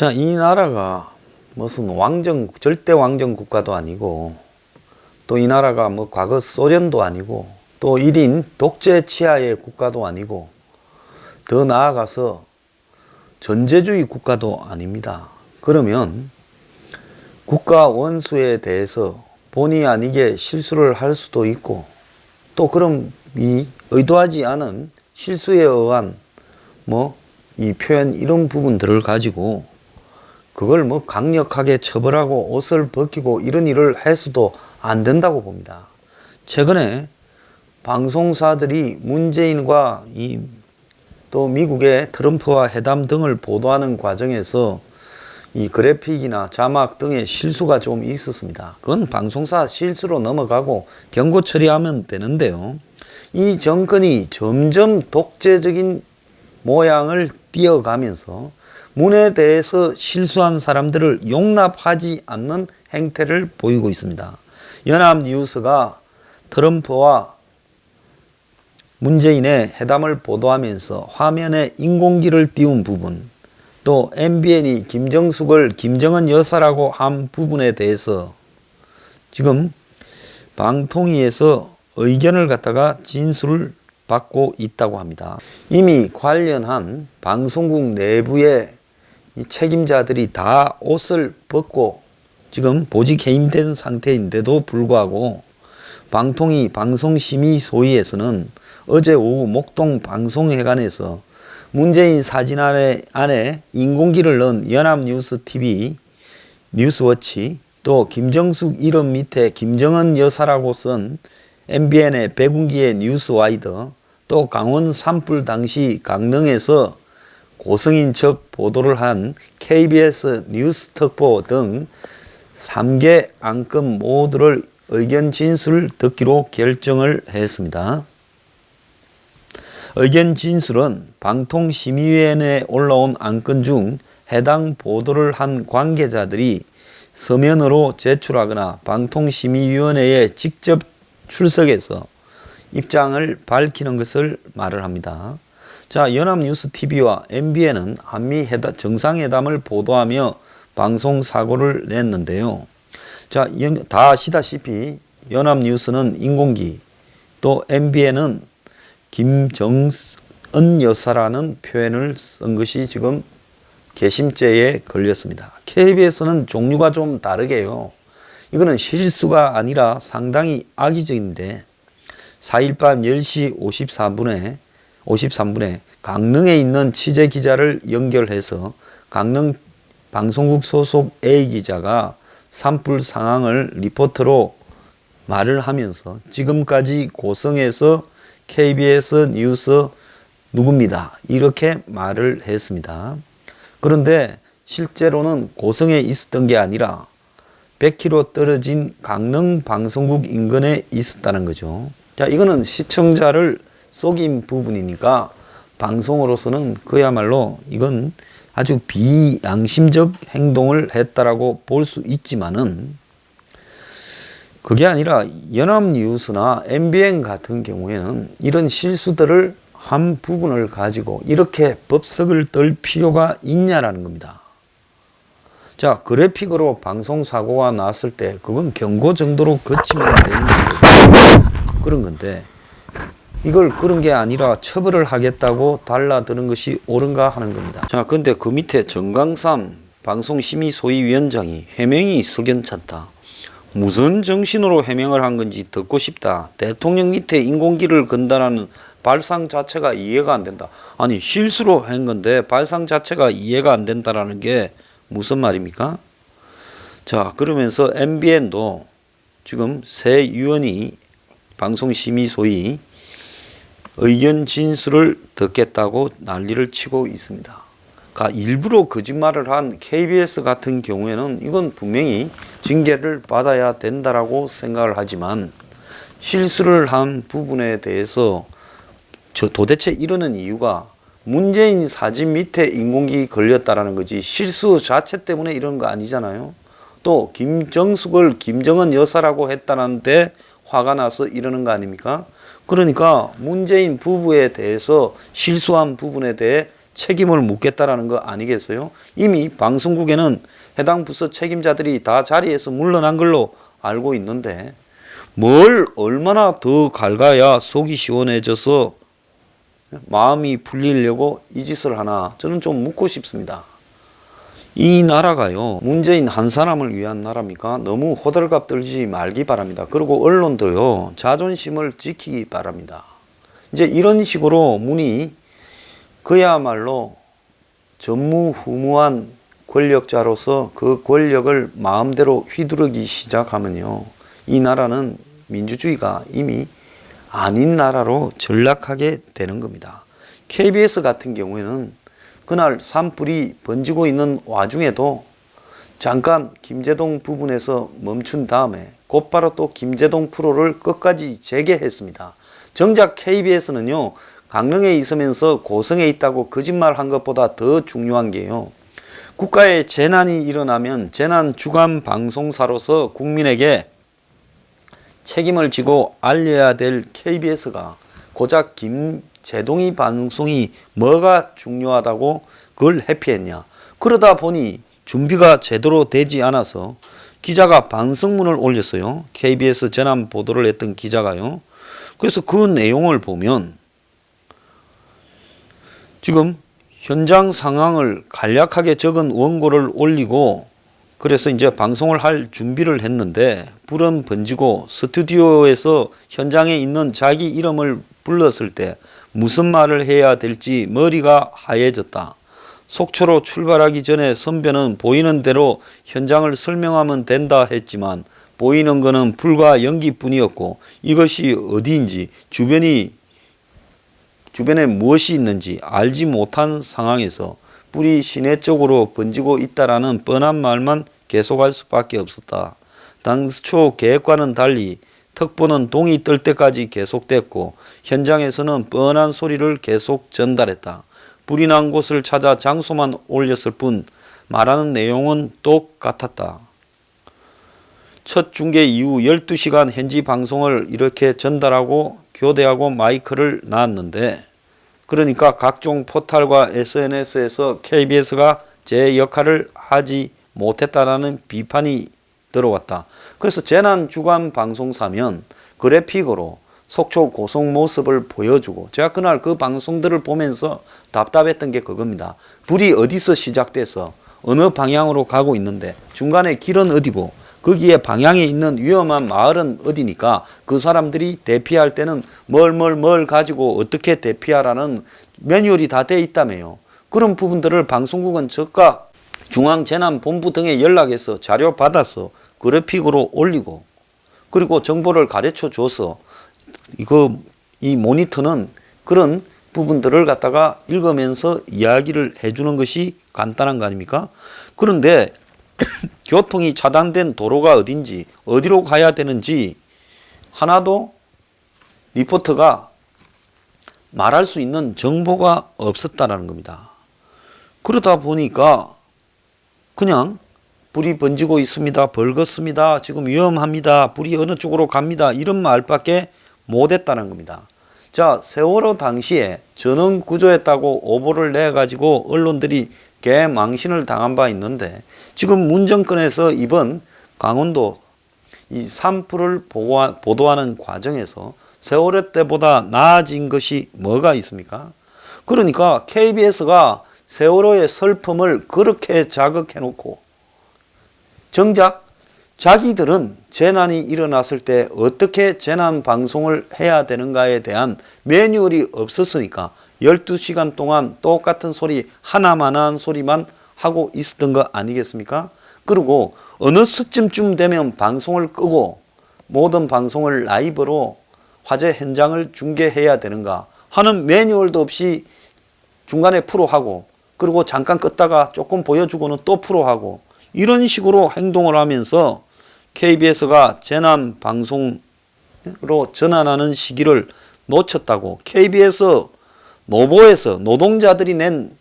자, 이 나라가 무슨 절대 왕정 국가도 아니고, 또 이 나라가 뭐 과거 소련도 아니고, 또 1인 독재 치하의 국가도 아니고, 더 나아가서 전제주의 국가도 아닙니다. 그러면 국가 원수에 대해서 본의 아니게 실수를 할 수도 있고, 또 그럼 이 의도하지 않은 실수에 의한 이 표현 이런 부분들을 가지고 그걸 강력하게 처벌하고 옷을 벗기고 이런 일을 해서도 안 된다고 봅니다. 최근에 방송사들이 문재인과 또 미국의 트럼프와 회담 등을 보도하는 과정에서 이 그래픽이나 자막 등의 실수가 좀 있었습니다. 그건 방송사 실수로 넘어가고 경고 처리하면 되는데요. 이 정권이 점점 독재적인 모양을 띄어가면서 문에 대해서 실수한 사람들을 용납하지 않는 행태를 보이고 있습니다. 연합뉴스가 트럼프와 문재인의 회담을 보도하면서 화면에 인공기를 띄운 부분, 또 MBN이 김정숙을 김정은 여사라고 한 부분에 대해서 지금 방통위에서 의견을 갖다가 진술을 받고 있다고 합니다. 이미 관련한 방송국 내부의 이 책임자들이 다 옷을 벗고 지금 보직 해임된 상태인데도 불구하고 방통위 방송심의소위에서는 어제 오후 목동 방송회관에서 문재인 사진 안에 인공기를 넣은 연합뉴스 TV, 뉴스워치, 또 김정숙 이름 밑에 김정은 여사라고 쓴 MBN의 백운기의 뉴스와이더, 또 강원 산불 당시 강릉에서 고성인 척 보도를 한 KBS 뉴스특보 등 3개 안건 모두를 의견 진술을 듣기로 결정을 했습니다. 의견 진술은 방통심의위원회에 올라온 안건 중 해당 보도를 한 관계자들이 서면으로 제출하거나 방통심의위원회에 직접 출석해서 입장을 밝히는 것을 말을 합니다. 자, 연합뉴스TV와 MBN은 한미 정상회담을 보도하며 방송사고를 냈는데요. 자, 다 아시다시피 연합뉴스는 인공기, 또 MBN은 김정은 여사라는 표현을 쓴 것이 지금 개심죄에 걸렸습니다. KBS는 종류가 좀 다르게요. 이거는 실수가 아니라 상당히 악의적인데 4일 밤 10시 53분에 강릉에 있는 취재 기자를 연결해서 강릉 방송국 소속 A 기자가 산불 상황을 리포터로 말을 하면서 지금까지 고성에서 KBS 뉴스 누굽니다. 이렇게 말을 했습니다. 그런데 실제로는 고성에 있었던 게 아니라 100km 떨어진 강릉 방송국 인근에 있었다는 거죠. 자, 이거는 시청자를 속인 부분이니까 방송으로서는 그야말로 이건 아주 비양심적 행동을 했다라고 볼 수 있지만은 그게 아니라 연합뉴스나 MBN 같은 경우에는 이런 실수들을 한 부분을 가지고 이렇게 법석을 떨 필요가 있냐라는 겁니다. 자, 그래픽으로 방송사고가 났을 때 그건 경고 정도로 거치면 되는 그런 건데 이걸 그런 게 아니라 처벌을 하겠다고 달라드는 것이 옳은가 하는 겁니다. 자, 근데 그 밑에 정강삼 방송심의소위위원장이 해명이 석연찮다. 무슨 정신으로 해명을 한 건지 듣고 싶다. 대통령 밑에 인공기를 건다라는 발상 자체가 이해가 안 된다. 아니, 실수로 한 건데 발상 자체가 이해가 안 된다라는 게 무슨 말입니까? 자, 그러면서 MBN도 지금 새 위원이 방송심의소위 의견 진술을 듣겠다고 난리를 치고 있습니다. 일부러 거짓말을 한 KBS 같은 경우에는 이건 분명히 징계를 받아야 된다라고 생각을 하지만 실수를 한 부분에 대해서 도대체 이러는 이유가 문재인 사진 밑에 인공기 걸렸다라는 거지 실수 자체 때문에 이런 거 아니잖아요. 또 김정숙을 김정은 여사라고 했다는데 화가 나서 이러는 거 아닙니까? 그러니까 문재인 부부에 대해서 실수한 부분에 대해 책임을 묻겠다라는 거 아니겠어요? 이미 방송국에는 해당 부서 책임자들이 다 자리에서 물러난 걸로 알고 있는데 뭘 얼마나 더 갉아야 속이 시원해져서 마음이 풀리려고 이 짓을 하나, 저는 좀 묻고 싶습니다. 이 나라가요, 문재인 한 사람을 위한 나라입니까? 너무 호들갑 떨지 말기 바랍니다. 그리고 언론도요, 자존심을 지키기 바랍니다. 이제 이런 식으로 문이 그야말로 전무후무한 권력자로서 그 권력을 마음대로 휘두르기 시작하면요, 이 나라는 민주주의가 이미 아닌 나라로 전락하게 되는 겁니다. KBS 같은 경우에는 그날 산불이 번지고 있는 와중에도 잠깐 김제동 부분에서 멈춘 다음에 곧바로 또 김제동 프로를 끝까지 재개했습니다. 정작 KBS는요, 강릉에 있으면서 고성에 있다고 거짓말한 것보다 더 중요한 게요, 국가에 재난이 일어나면 재난 주간 방송사로서 국민에게 책임을 지고 알려야 될 KBS가 고작 김제동이 방송이 뭐가 중요하다고 그걸 회피했냐. 그러다 보니 준비가 제대로 되지 않아서 기자가 반성문을 올렸어요. KBS 재난 보도를 했던 기자가요. 그래서 그 내용을 보면 지금 현장 상황을 간략하게 적은 원고를 올리고 그래서 이제 방송을 할 준비를 했는데 불은 번지고 스튜디오에서 현장에 있는 자기 이름을 불렀을 때 무슨 말을 해야 될지 머리가 하얘졌다. 속초로 출발하기 전에 선배는 보이는 대로 현장을 설명하면 된다 했지만 보이는 것은 불과 연기뿐이었고 이것이 어디인지 주변에 무엇이 있는지 알지 못한 상황에서 불이 시내 쪽으로 번지고 있다라는 뻔한 말만 계속할 수밖에 없었다. 당초 계획과는 달리 특보는 동이 뜰 때까지 계속됐고 현장에서는 뻔한 소리를 계속 전달했다. 불이 난 곳을 찾아 장소만 올렸을 뿐 말하는 내용은 똑같았다. 첫 중계 이후 12시간 현지 방송을 이렇게 전달하고 교대하고 마이크를 놨는데 그러니까 각종 포털과 SNS에서 KBS가 제 역할을 하지 못했다라는 비판이 들어왔다. 그래서 재난주간 방송사면 그래픽으로 속초 고성 모습을 보여주고 제가 그날 그 방송들을 보면서 답답했던 게 그겁니다. 불이 어디서 시작돼서 어느 방향으로 가고 있는데 중간에 길은 어디고 거기에 방향에 있는 위험한 마을은 어디니까 그 사람들이 대피할 때는 뭘 가지고 어떻게 대피하라는 매뉴얼이 다 돼 있다며요. 그런 부분들을 방송국은 저가 중앙재난본부 등에 연락해서 자료 받아서 그래픽으로 올리고 그리고 정보를 가르쳐 줘서 이 모니터는 그런 부분들을 갖다가 읽으면서 이야기를 해주는 것이 간단한 거 아닙니까? 그런데 교통이 차단된 도로가 어딘지 어디로 가야 되는지 하나도 리포터가 말할 수 있는 정보가 없었다는 겁니다. 그러다 보니까 그냥 불이 번지고 있습니다. 벌겋습니다. 지금 위험합니다. 불이 어느 쪽으로 갑니다. 이런 말밖에 못했다는 겁니다. 자, 세월호 당시에 전원 구조했다고 오보를 내가지고 언론들이 개망신을 당한 바 있는데 지금 문정권에서 이번 강원도 이 산불을 보도하는 과정에서 세월호 때보다 나아진 것이 뭐가 있습니까? 그러니까 KBS가 세월호의 슬픔을 그렇게 자극해놓고 정작 자기들은 재난이 일어났을 때 어떻게 재난 방송을 해야 되는가에 대한 매뉴얼이 없었으니까 12시간 동안 똑같은 소리 하나만한 소리만 하고 있었던 거 아니겠습니까? 그리고 어느 시점쯤 되면 방송을 끄고 모든 방송을 라이브로 화재 현장을 중계해야 되는가 하는 매뉴얼도 없이 중간에 프로하고 그리고 잠깐 껐다가 조금 보여주고는 또 프로하고 이런 식으로 행동을 하면서 KBS가 재난 방송으로 전환하는 시기를 놓쳤다고 KBS 노보에서 노동자들이 낸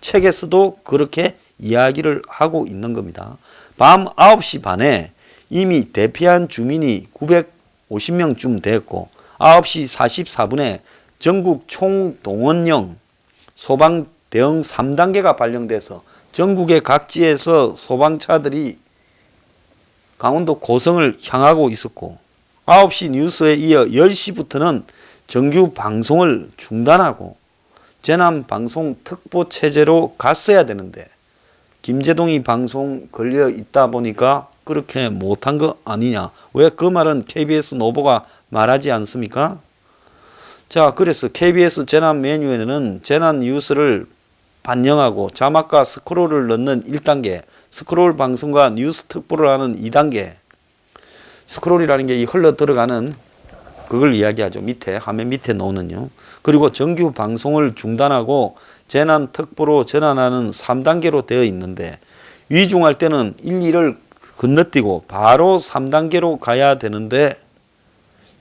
책에서도 그렇게 이야기를 하고 있는 겁니다. 밤 9시 반에 이미 대피한 주민이 950명쯤 됐고 9시 44분에 전국 총동원령 소방 대응 3단계가 발령돼서 전국의 각지에서 소방차들이 강원도 고성을 향하고 있었고 9시 뉴스에 이어 10시부터는 정규 방송을 중단하고 재난 방송 특보 체제로 갔어야 되는데 김제동이 방송 걸려 있다 보니까 그렇게 못한 거 아니냐. 왜 그 말은 KBS 노보가 말하지 않습니까? 자, 그래서 KBS 재난 메뉴에는 재난 뉴스를 반영하고 자막과 스크롤을 넣는 1단계, 스크롤 방송과 뉴스 특보를 하는 2단계. 스크롤이라는 게 이 흘러 들어가는 그걸 이야기하죠. 밑에 화면 밑에 놓는요. 그리고 정규 방송을 중단하고 재난 특보로 전환하는 3단계로 되어 있는데 위중할 때는 1, 2를 건너뛰고 바로 3단계로 가야 되는데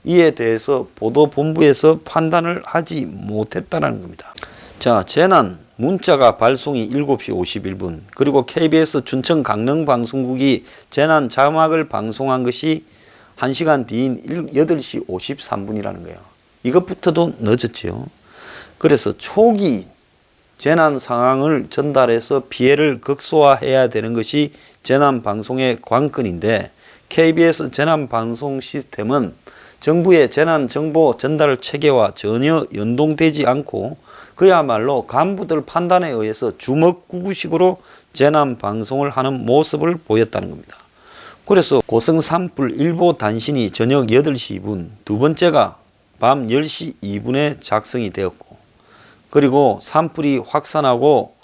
이에 대해서 보도본부에서 판단을 하지 못했다는 겁니다. 자, 재난 문자가 발송이 7시 51분 그리고 KBS 춘천 강릉 방송국이 재난 자막을 방송한 것이 1시간 뒤인 8시 53분이라는 거예요. 이것부터도 늦었지요. 그래서 초기 재난 상황을 전달해서 피해를 극소화해야 되는 것이 재난 방송의 관건인데 KBS 재난 방송 시스템은 정부의 재난 정보 전달 체계와 전혀 연동되지 않고 그야말로 간부들 판단에 의해서 주먹구구식으로 재난 방송을 하는 모습을 보였다는 겁니다. 그래서 고성 산불 일보 단신이 저녁 8시 2분, 두 번째가 밤 10시 2분에 작성이 되었고 그리고 산불이 확산하고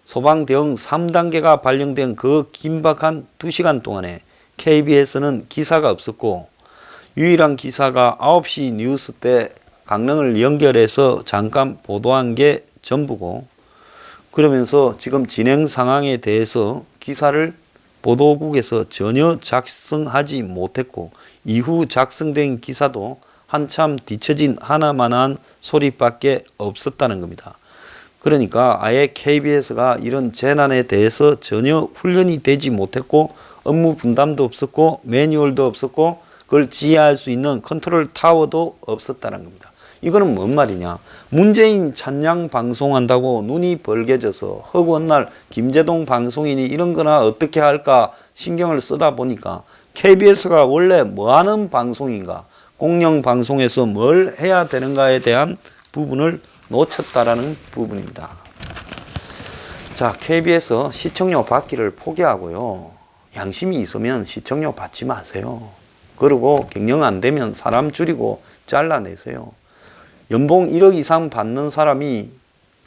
소방대응 3단계가 발령된 그 긴박한 2시간 동안에 KBS는 기사가 없었고 유일한 기사가 9시 뉴스 때 강릉을 연결해서 잠깐 보도한 게 전부고 그러면서 지금 진행 상황에 대해서 기사를 보도국에서 전혀 작성하지 못했고 이후 작성된 기사도 한참 뒤처진 하나만한 소리밖에 없었다는 겁니다. 그러니까 아예 KBS가 이런 재난에 대해서 전혀 훈련이 되지 못했고 업무 분담도 없었고 매뉴얼도 없었고 그걸 지휘할 수 있는 컨트롤 타워도 없었다는 겁니다. 이거는 뭔 말이냐. 문재인 찬양 방송한다고 눈이 벌게져서 허구한 날 김제동 방송인이 이런 거나 어떻게 할까 신경을 쓰다 보니까 KBS가 원래 뭐 하는 방송인가 공영 방송에서 뭘 해야 되는가에 대한 부분을 놓쳤다라는 부분입니다. 자, KBS 시청료 받기를 포기하고요. 양심이 있으면 시청료 받지 마세요. 그리고 경영 안 되면 사람 줄이고 잘라내세요. 연봉 1억 이상 받는 사람이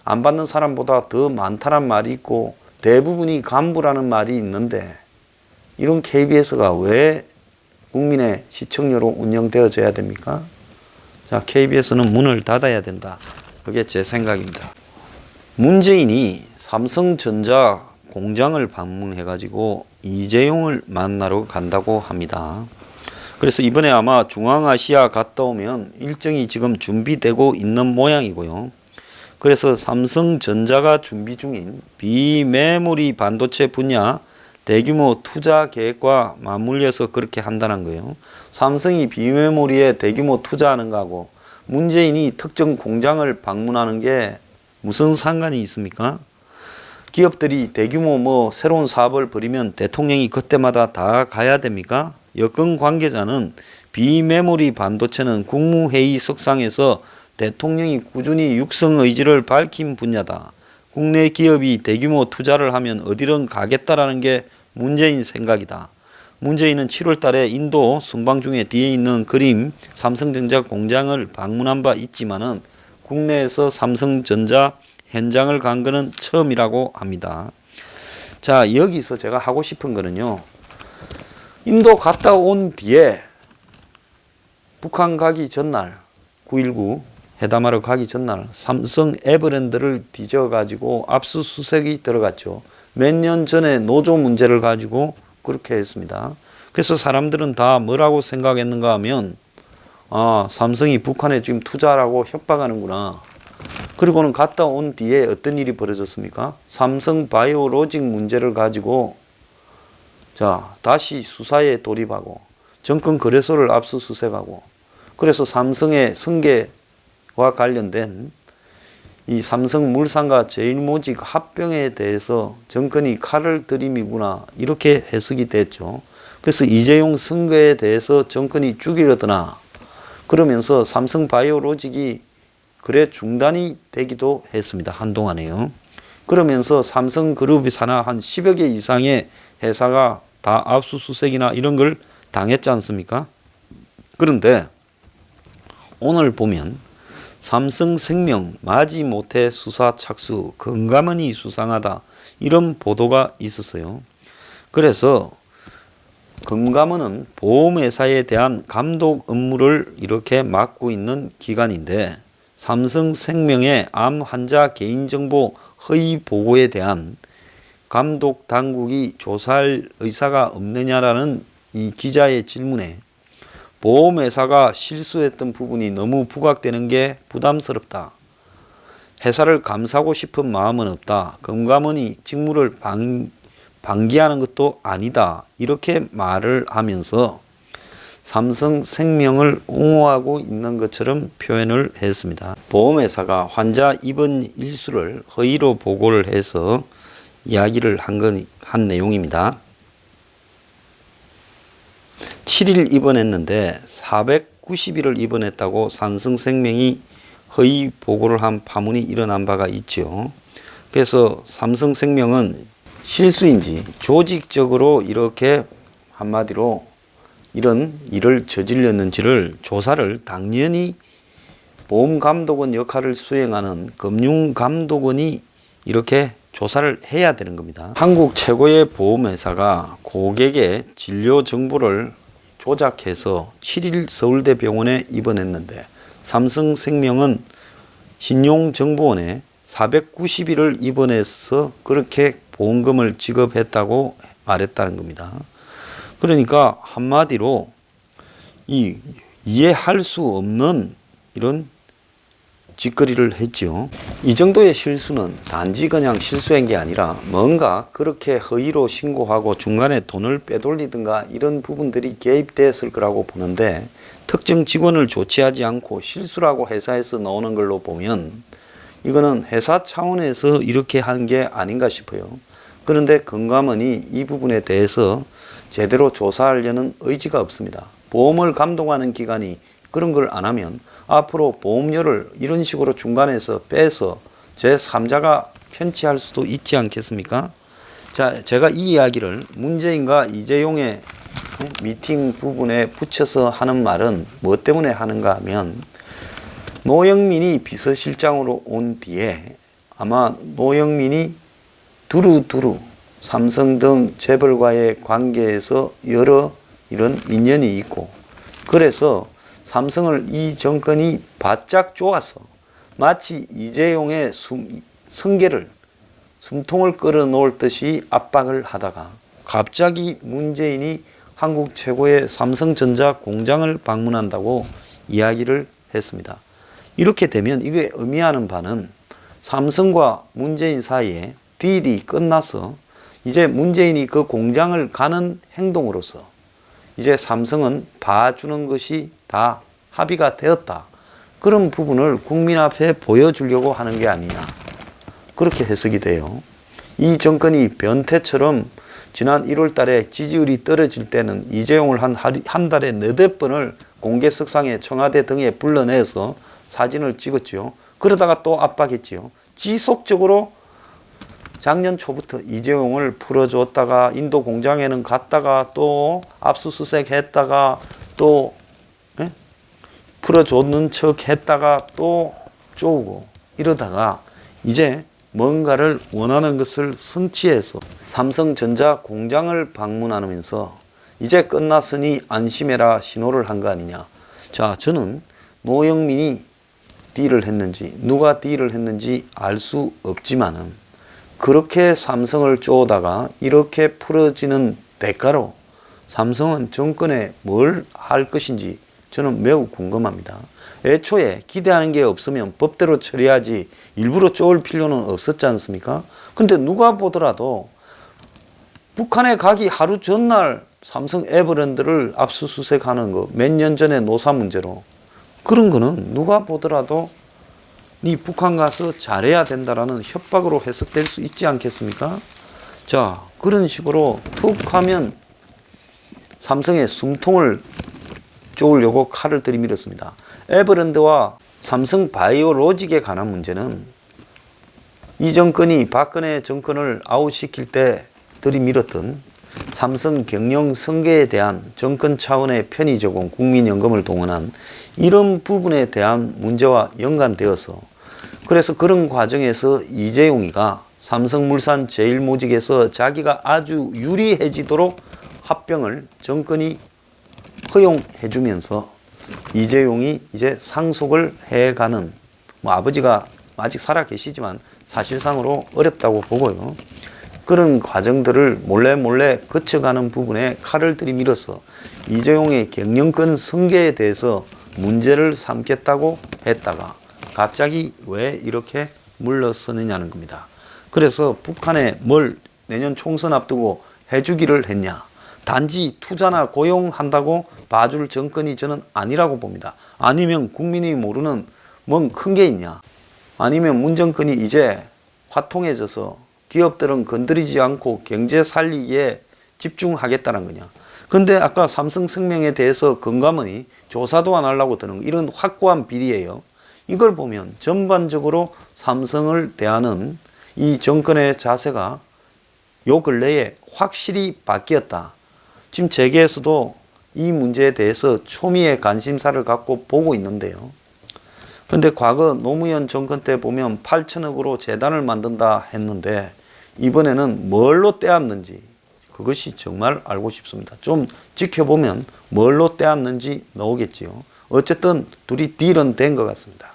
안 받는 사람보다 더 많다란 말이 있고 대부분이 간부라는 말이 있는데 이런 KBS가 왜 국민의 시청료로 운영되어져야 됩니까? 자, KBS는 문을 닫아야 된다. 그게 제 생각입니다. 문재인이 삼성전자 공장을 방문해가지고 이재용을 만나러 간다고 합니다. 그래서 이번에 아마 중앙아시아 갔다 오면 일정이 지금 준비되고 있는 모양이고요. 그래서 삼성전자가 준비 중인 비메모리 반도체 분야 대규모 투자 계획과 맞물려서 그렇게 한다는 거예요. 삼성이 비메모리에 대규모 투자하는 거하고 문재인이 특정 공장을 방문하는 게 무슨 상관이 있습니까? 기업들이 대규모 새로운 사업을 벌이면 대통령이 그때마다 다 가야 됩니까? 여권 관계자는 비메모리 반도체는 국무회의 석상에서 대통령이 꾸준히 육성 의지를 밝힌 분야다. 국내 기업이 대규모 투자를 하면 어디든 가겠다라는 게 문재인 생각이다. 문재인은 7월 달에 인도 순방 중에 뒤에 있는 그림 삼성전자 공장을 방문한 바 있지만은 국내에서 삼성전자 현장을 간 거는 처음이라고 합니다. 자, 여기서 제가 하고 싶은 거는요. 인도 갔다 온 뒤에 북한 가기 전날 9.19 회담하러 가기 전날 삼성 에버랜드를 뒤져가지고 압수수색이 들어갔죠. 몇 년 전에 노조 문제를 가지고 그렇게 했습니다. 그래서 사람들은 다 뭐라고 생각했는가 하면 삼성이 북한에 지금 투자라고 협박하는구나. 그리고는 갔다 온 뒤에 어떤 일이 벌어졌습니까? 삼성 바이오로직 문제를 가지고 다시 수사에 돌입하고 정권 거래소를 압수수색하고 그래서 삼성의 승계와 관련된 이 삼성물산과 제일모직 합병에 대해서 정권이 칼을 들이미구나 이렇게 해석이 됐죠. 그래서 이재용 선거에 대해서 정권이 죽이려더나 그러면서 삼성바이오로직이 거래 중단이 되기도 했습니다. 한동안에요. 그러면서 삼성그룹이 산하 한 10여 개 이상의 회사가 다 압수수색이나 이런 걸 당했지 않습니까? 그런데 오늘 보면 삼성생명 마지못해 수사 착수 금감원이 수상하다 이런 보도가 있었어요. 그래서 금감원은 보험회사에 대한 감독 업무를 이렇게 맡고 있는 기관인데 삼성생명의 암 환자 개인정보 허위 보고에 대한 감독 당국이 조사할 의사가 없느냐라는 이 기자의 질문에 보험회사가 실수했던 부분이 너무 부각되는 게 부담스럽다. 회사를 감싸고 싶은 마음은 없다. 금감원이 직무를 방기하는 것도 아니다. 이렇게 말을 하면서 삼성생명을 옹호하고 있는 것처럼 표현을 했습니다. 보험회사가 환자 입원 일수를 허위로 보고를 해서 이야기를 한 내용입니다. 7일 입원했는데 490일을 입원했다고 삼성생명이 허위 보고를 한 파문이 일어난 바가 있죠. 그래서 삼성생명은 실수인지 조직적으로 이렇게 한마디로 이런 일을 저질렀는지를 조사를 당연히 보험감독원 역할을 수행하는 금융감독원이 이렇게 조사를 해야 되는 겁니다. 한국 최고의 보험회사가 고객의 진료 정보를 조작해서 7일 서울대 병원에 입원했는데 삼성생명은 신용정보원에 490일을 입원해서 그렇게 보험금을 지급했다고 말했다는 겁니다. 그러니까 한마디로 이해할 수 없는 이런 짓거리를 했죠. 이 정도의 실수는 단지 그냥 실수한 게 아니라 뭔가 그렇게 허위로 신고하고 중간에 돈을 빼돌리든가 이런 부분들이 개입됐을 거라고 보는데 특정 직원을 조치하지 않고 실수라고 회사에서 나오는 걸로 보면 이거는 회사 차원에서 이렇게 한 게 아닌가 싶어요. 그런데 금감원이 이 부분에 대해서 제대로 조사하려는 의지가 없습니다. 보험을 감독하는 기관이 그런 걸 안 하면 앞으로 보험료를 이런 식으로 중간에서 빼서 제3자가 편취할 수도 있지 않겠습니까? 자, 제가 이 이야기를 문재인과 이재용의 미팅 부분에 붙여서 하는 말은 뭐 때문에 하는가 하면 노영민이 비서실장으로 온 뒤에 아마 노영민이 두루두루 삼성 등 재벌과의 관계에서 여러 이런 인연이 있고 그래서 삼성을 이 정권이 바짝 쪼아서 마치 이재용의 숨통을 끌어놓을 듯이 압박을 하다가 갑자기 문재인이 한국 최고의 삼성전자 공장을 방문한다고 이야기를 했습니다. 이렇게 되면 이게 의미하는 바는 삼성과 문재인 사이에 딜이 끝나서 이제 문재인이 그 공장을 가는 행동으로서 이제 삼성은 봐주는 것이 다 합의가 되었다. 그런 부분을 국민 앞에 보여주려고 하는 게 아니냐. 그렇게 해석이 돼요. 이 정권이 변태처럼 지난 1월 달에 지지율이 떨어질 때는 이재용을 한 달에 4번을 공개석상에 청와대 등에 불러내서 사진을 찍었지요. 그러다가 또 압박했지요. 지속적으로 작년 초부터 이재용을 풀어줬다가 인도 공장에는 갔다가 또 압수수색 했다가 또 풀어줬는 척 했다가 또 쪼고 이러다가 이제 뭔가를 원하는 것을 성취해서 삼성전자 공장을 방문하면서 이제 끝났으니 안심해라 신호를 한 거 아니냐. 자, 저는 노영민이 딜을 했는지 누가 딜을 했는지 알 수 없지만은 그렇게 삼성을 쪼다가 이렇게 풀어지는 대가로 삼성은 정권에 뭘 할 것인지 저는 매우 궁금합니다. 애초에 기대하는 게 없으면 법대로 처리하지 일부러 쪼을 필요는 없었지 않습니까? 근데 누가 보더라도 북한에 가기 하루 전날 삼성 에버랜드를 압수수색하는 거 몇 년 전에 노사 문제로 그런 거는 누가 보더라도 네 북한 가서 잘해야 된다라는 협박으로 해석될 수 있지 않겠습니까? 자, 그런 식으로 툭 하면 삼성의 숨통을 쪼으려고 칼을 들이밀었습니다. 에버랜드와 삼성 바이오로직에 관한 문제는 이 정권이 박근혜 정권을 아웃시킬 때 들이밀었던 삼성 경영 승계에 대한 정권 차원의 편의 제공, 국민연금을 동원한 이런 부분에 대한 문제와 연관되어서 그래서 그런 과정에서 이재용이가 삼성물산 제일모직에서 자기가 아주 유리해지도록 합병을 정권이 허용해주면서 이재용이 이제 상속을 해가는, 뭐 아버지가 아직 살아 계시지만 사실상으로 어렵다고 보고요. 그런 과정들을 몰래 거쳐가는 부분에 칼을 들이밀어서 이재용의 경영권 승계에 대해서 문제를 삼겠다고 했다가 갑자기 왜 이렇게 물러서느냐는 겁니다. 그래서 북한에 뭘 내년 총선 앞두고 해주기를 했냐. 단지 투자나 고용한다고 봐줄 정권이 저는 아니라고 봅니다. 아니면 국민이 모르는 뭔 큰 게 있냐. 아니면 문정권이 이제 화통해져서 기업들은 건드리지 않고 경제 살리기에 집중하겠다는 거냐. 근데 아까 삼성생명에 대해서 금감원이 조사도 안 하려고 드는 이런 확고한 비리예요. 이걸 보면 전반적으로 삼성을 대하는 이 정권의 자세가 요 근래에 확실히 바뀌었다. 지금 재계에서도 이 문제에 대해서 초미의 관심사를 갖고 보고 있는데요. 그런데 과거 노무현 정권 때 보면 8천억으로 재단을 만든다 했는데 이번에는 뭘로 떼었는지 그것이 정말 알고 싶습니다. 좀 지켜보면 뭘로 떼었는지 나오겠지요. 어쨌든 둘이 딜은 된 것 같습니다.